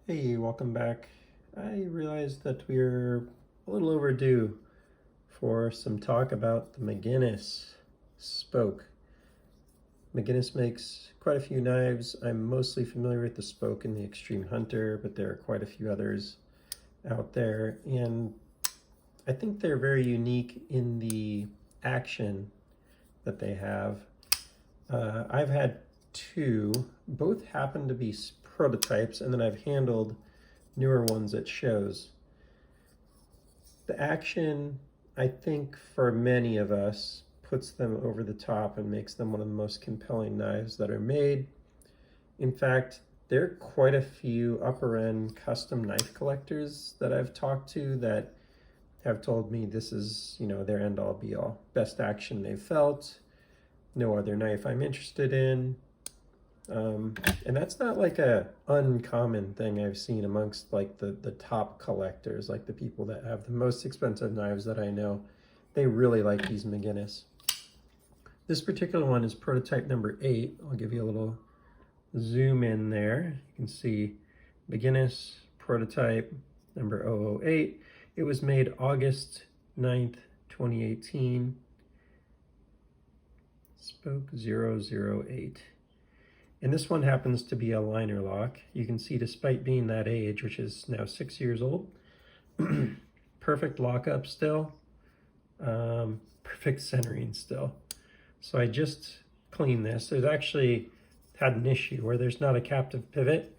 Hey, welcome back. I realized that we're a little overdue for some talk about the McGinnis Spoke. McGinnis makes quite a few knives. I'm mostly familiar with the Spoke and the Extreme Hunter, but there are quite a few others out there. And I think they're very unique in the action that they have. I've had two, both happen to be prototypes, and then I've handled newer ones at shows. The action, I think, for many of us, puts them over the top and makes them one of the most compelling knives that are made. In fact, there are quite a few upper end custom knife collectors that I've talked to that have told me this is, their end all be all. Best action they've felt, no other knife I'm interested in. And that's not like a uncommon thing I've seen amongst like the top collectors, like the people that have the most expensive knives that I know. They really like these McGinnis. This particular one is prototype number 8. I'll give you a little zoom in there. You can see McGinnis prototype number 008. It was made August 9th, 2018. Spoke 008. And this one happens to be a liner lock. You can see, despite being that age, which is now 6 years old, perfect lockup still, perfect centering still. So I just cleaned this. There's actually had an issue where there's not a captive pivot,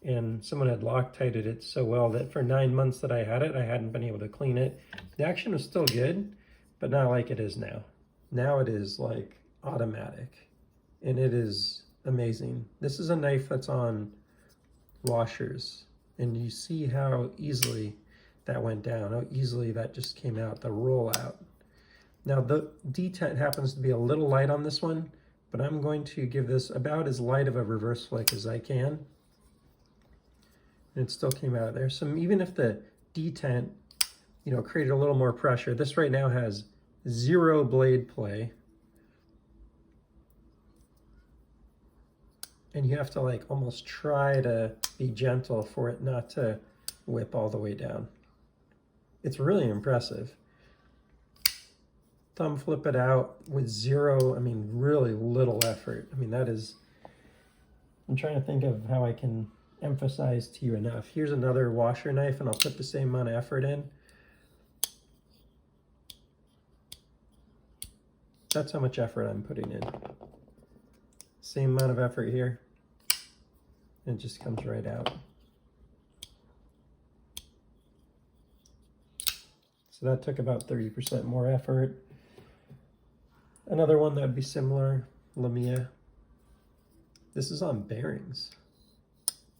and someone had Loctited it so well that for 9 months that I had it, I hadn't been able to clean it. The action was still good, but not like it is now. Now it is like automatic, and it is amazing. This is a knife that's on washers, and you see how easily that went down, how easily that just came out, the rollout. Now the detent happens to be a little light on this one, but I'm going to give this about as light of a reverse flick as I can. And it still came out of there. So even if the detent, created a little more pressure, this right now has 0 blade play. And you have to like almost try to be gentle for it not to whip all the way down. It's really impressive. Thumb flip it out with 0, really little effort. That is, I'm trying to think of how I can emphasize to you enough. Here's another washer knife, and I'll put the same amount of effort in. That's how much effort I'm putting in. Same amount of effort here, and it just comes right out. So that took about 30% more effort. Another one that would be similar, Lamia. This is on bearings.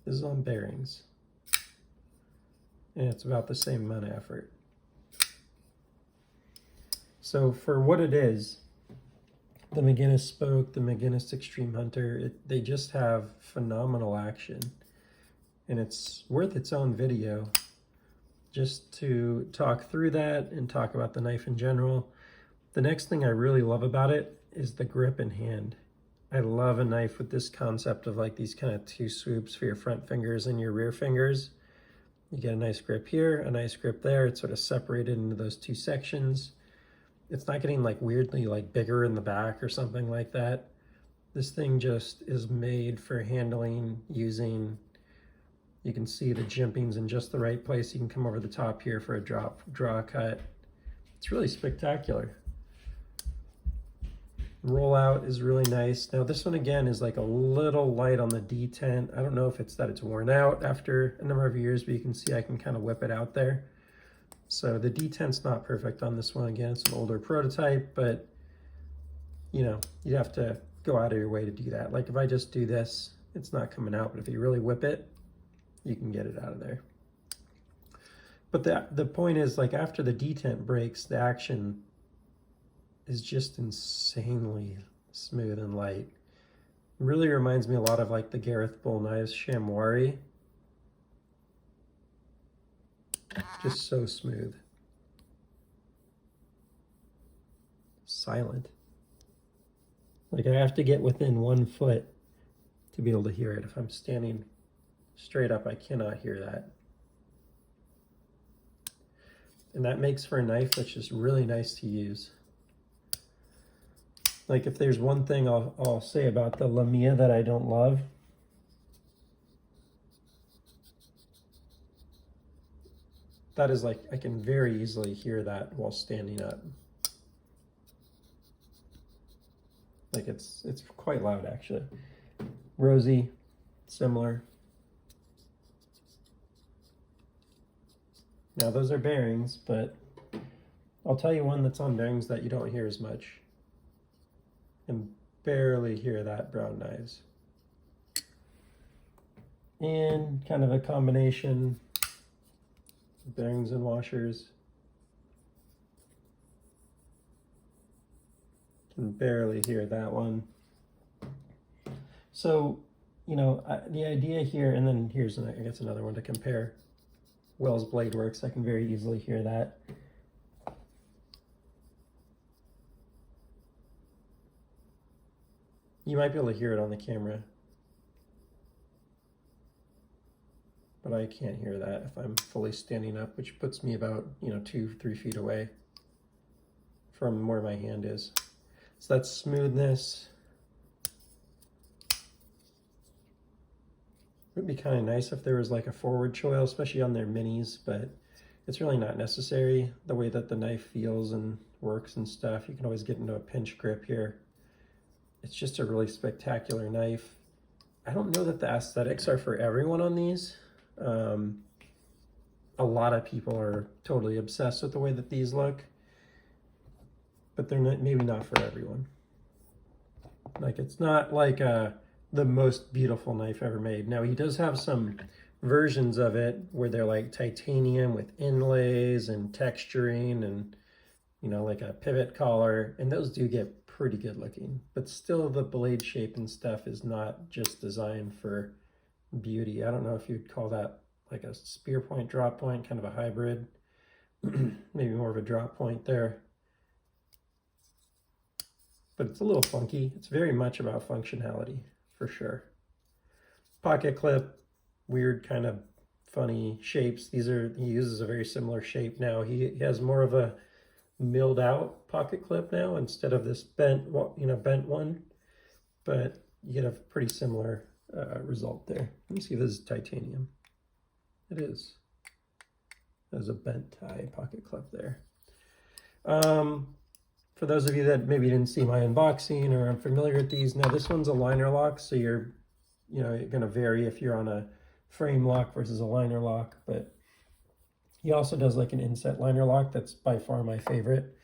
This is on bearings. And it's about the same amount of effort. So for what it is, the McGinnis Spoke, the McGinnis Extreme Hunter, they just have phenomenal action. And it's worth its own video just to talk through that and talk about the knife in general. The next thing I really love about it is the grip in hand. I love a knife with this concept of like these kind of 2 swoops for your front fingers and your rear fingers. You get a nice grip here, a nice grip there. It's sort of separated into those 2 sections. It's not getting like weirdly like bigger in the back or something like that. This thing just is made for handling, using. You can see the jimping's in just the right place. You can come over the top here for a draw cut. It's really spectacular. Rollout is really nice. Now this one again is like a little light on the detent. I don't know if it's that it's worn out after a number of years, but you can see I can kind of whip it out there. So the detent's not perfect on this one. Again, it's an older prototype, but you'd have to go out of your way to do that. Like if I just do this, it's not coming out, but if you really whip it, you can get it out of there. But the point is, like after the detent breaks, the action is just insanely smooth and light. It really reminds me a lot of like the Gareth Bull Knives Chamois. Just so smooth. Silent. Like I have to get within 1 foot to be able to hear it if I'm standing Straight up, I cannot hear that. And that makes for a knife that's just really nice to use. Like if there's one thing I'll say about the Lamia that I don't love, that is like, I can very easily hear that while standing up. Like it's quite loud actually. Rosie, similar. Now those are bearings, but I'll tell you one that's on bearings that you don't hear as much. And barely hear that Brown Knives. And kind of a combination of bearings and washers. Can barely hear that one. So, you know, the idea here, and then here's, I guess, another one to compare. Wells Blade Works, I can very easily hear that. You might be able to hear it on the camera, but I can't hear that if I'm fully standing up, which puts me about, you know, 2-3 feet away from where my hand is. So that's smoothness. It would be kind of nice if there was like a forward choil, especially on their minis, but it's really not necessary. The way that the knife feels and works and stuff, you can always get into a pinch grip here. It's just a really spectacular knife. I don't know that the aesthetics are for everyone on these. A lot of people are totally obsessed with the way that these look, but they're not, maybe not for everyone. Like it's not like the most beautiful knife ever made. Now he does have some versions of it where they're like titanium with inlays and texturing and, you know, like a pivot collar, and those do get pretty good looking, but still the blade shape and stuff is not just designed for beauty. I don't know if you'd call that like a spear point, drop point, kind of a hybrid. Maybe more of a drop point there. But it's a little funky. It's very much about functionality, for sure. Pocket clip, weird kind of funny shapes. He uses a very similar shape now. He has more of a milled out pocket clip now instead of this bent one, but you get a pretty similar result there. Let me see if this is titanium. It is. There's a bent tie pocket clip there. For those of you that maybe didn't see my unboxing or aren't familiar with these, now this one's a liner lock, so you're going to vary if you're on a frame lock versus a liner lock, but he also does like an inset liner lock. That's by far my favorite.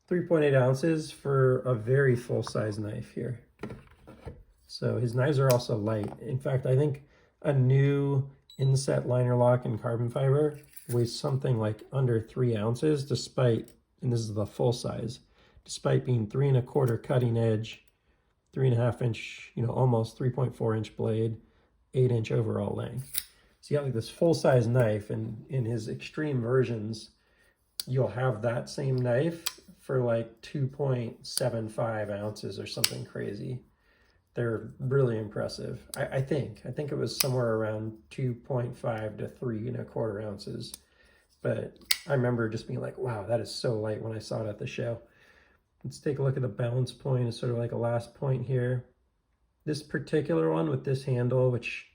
3.8 ounces for a very full-size knife here. So his knives are also light. In fact, I think a new inset liner lock in carbon fiber weighs something like under 3 ounces, despite, and this is the full size, despite being 3 1/4 cutting edge, 3.5 inch, almost 3.4 inch blade, 8 inch overall length. So you have like this full-size knife, and in his extreme versions, you'll have that same knife for like 2.75 ounces or something crazy. They're really impressive. I think it was somewhere around 2.5 to 3 1/4 ounces. But I remember just being like, wow, that is so light when I saw it at the show. Let's take a look at the balance point. It's sort of like a last point here. This particular one with this handle, which,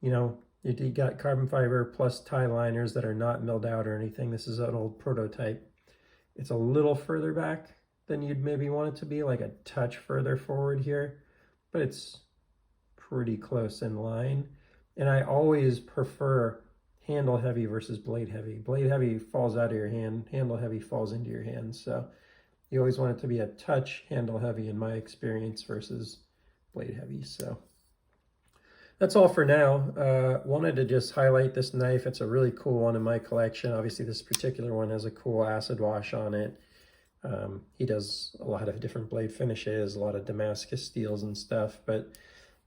you got carbon fiber plus tie liners that are not milled out or anything. This is an old prototype. It's a little further back than you'd maybe want it to be, like a touch further forward here, but it's pretty close in line. And I always prefer handle heavy versus blade heavy. Blade heavy falls out of your hand, handle heavy falls into your hand. So you always want it to be a touch handle heavy in my experience versus blade heavy. So that's all for now. Wanted to just highlight this knife. It's a really cool one in my collection. Obviously, this particular one has a cool acid wash on it. He does a lot of different blade finishes, a lot of Damascus steels and stuff. But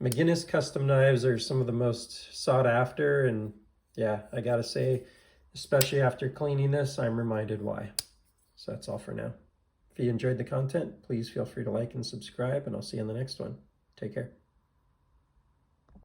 McGinnis Custom Knives are some of the most sought after. And yeah, I gotta say, especially after cleaning this, I'm reminded why. So that's all for now. If you enjoyed the content, please feel free to like and subscribe, and I'll see you in the next one. Take care.